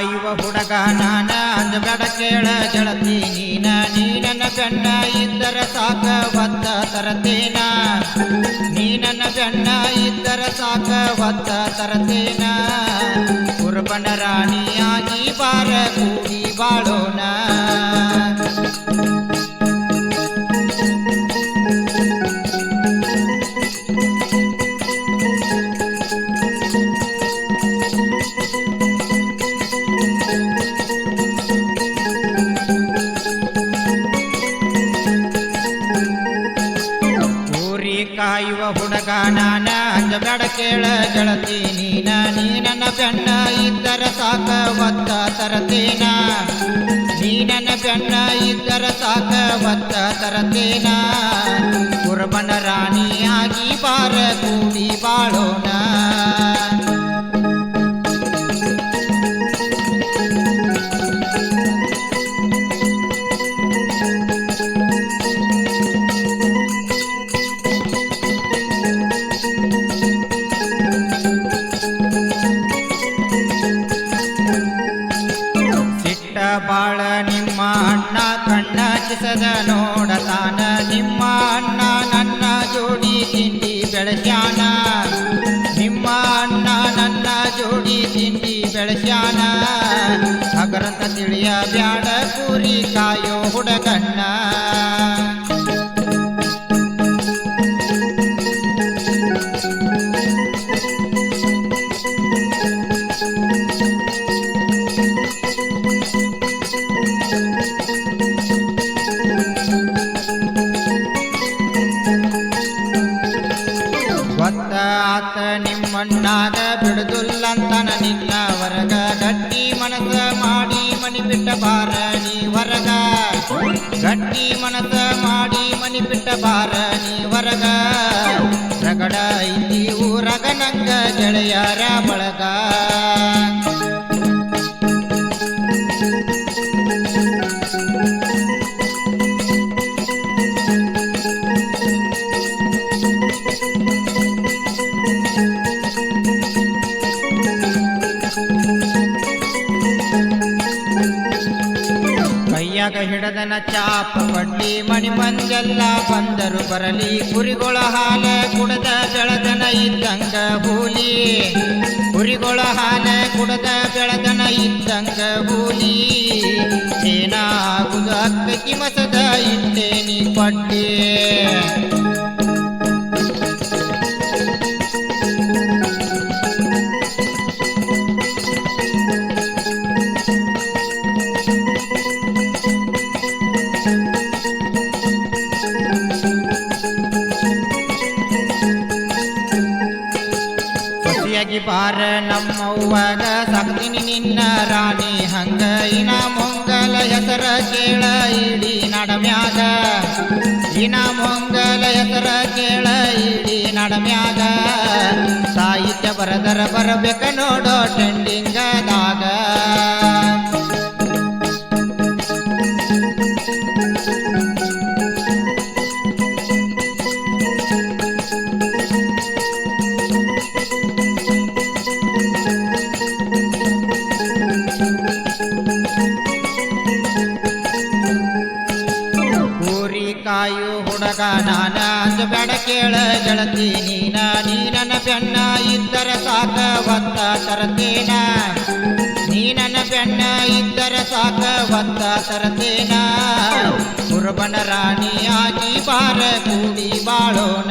ಕಾಯುವ ಹುಡುಗ ನಾನ ಅಂಜಬೇಡ ಕೇಳ ಗೆಳತಿ ನೀನ ನನ್ನ ಬೆನ್ನ ಇದ್ದರ ಸಾಕ ಒತ್ತ ತರತೇನ ನೀ ನನ್ನ ಬೆನ್ನ ಇದ್ದರ ಸಾಕ ಒತ್ತ ತರತೇನ ಕುರುಬನ ರಾಣಿಯಾಗಿ ಬಾರ ಕೂಡಿ ಬಾಳೋಣ ಕಾಯುವ ಹುಡುಗ ನಾನ ಅಂಜಬೇಡ ಕೇಳ ಗೆಳತಿ ನೀನ ನನ್ನ ಬೆನ್ನ ಇದ್ದರ ಸಾಕ ಒತ್ತ ತರತೇನ ನೀ ನನ್ನ ಬೆನ್ನ ಇದ್ದರ ಸಾಕ ಒತ್ತ ತರತೇನ ಕುರುಬನ ರಾಣಿಯಾಗಿ ಬಾರ ಕೂಡಿ ಬಾಳೋಣ ಬಾಳ ನಿಮ್ಮ ಅಣ್ಣ ಕಣ್ಣ ಕಿಸದ ನೋಡತಾನ ನಿಮ್ಮ ಅಣ್ಣ ನನ್ನ ಜೋಡಿ ತಿಂಡಿ ಬೆಳಸ್ಯಾನ ನಿಮ್ಮ ಅಣ್ಣ ನನ್ನ ಜೋಡಿ ತಿಂಡಿ ಬೆಳಸ್ಯಾನ ಹಗರಂತ ತಿಳಿಯ ಬ್ಯಾಡ ಕೂರಿ ಕಾಯೋ ಹುಡುಗಣ್ಣ ಆತ ನಿಮ್ಮಣ್ಣಾಗ ಬಿಡುದಿಲ್ಲಂತನ ನಿನ್ನ ಹೊರಗ ಗಟ್ಟಿ ಮನಸ ಮಾಡಿ ಮನಿ ಬಿಟ್ಟ ಬಾರ ನೀ ಹೊರಗ ಗಟ್ಟಿ ಮನಸ ಮಾಡಿ ಮನಿ ಬಿಟ್ಟ ಬಾರ ನೀ ಹೊರಗ ರಗಡ ಐತಿ ಊರಗ ನಂಗ ಗೆಳೆಯರ ಬಳಗ ಕೈಯಾಗ ಹಿಡದನ ಚಾಪ ಪಡ್ಲಿ ಮಣಿ ಮಂಜೆಲ್ಲ ಬಂದರು ಬರಲಿ ಕುರಿಗೊಳ ಹಾಲ ಕುಡದ ಬೆಳದನ ಇದ್ದಂಗ ಹೂಲಿ ಕುರಿಗೊಳ ಹಾಲ ಕುಡದ ಬೆಳದನ ಇದ್ದಂಗ ಹೂಲಿ ಏನಾಗುದು ಅಕ್ಕಿ ಮಸದ ಇಟ್ಟೇನಿ ಪಡ್ಲಿ ಬಾರ ನಮ್ಮವ್ವಗ ಸಾಕ್ತೀನಿ ನಿನ್ನ ರಾಣಿ ಹಂಗ ಇನ ಮೊಂಗಲ ಹೆಸರ ಕೇಳ ಇಡೀ ನಡಮ್ಯಾಗ ಇನ ಮೊಂಗಲ ಹೆಸರ ಕೇಳ ಇಡೀ ನಡಮ್ಯಾಗ ಸಾಹಿತ್ಯ ಬರದರ ಬರಬೇಕ ನೋಡೋ ಟ್ರೆಂಡಿಂಗದಾಗ ಕಾಯು ಹುಡುಗ ನಾನ ಅಂಜಬೇಡ ಕೇಳ ಗೆಳತಿ ನೀನ ನನ್ನ ಬೆನ್ನ ಇದ್ದರ ಸಾಕ ಒತ್ತ ತರತೇನ ನೀ ನನ್ನ ಬೆನ್ನ ಇದ್ದರ ಸಾಕ ಒತ್ತ ತರತೇನ ಕುರುಬನ ರಾಣಿಯಾಗಿ ಬಾರ ಕೂಡಿ ಬಾಳೋಣ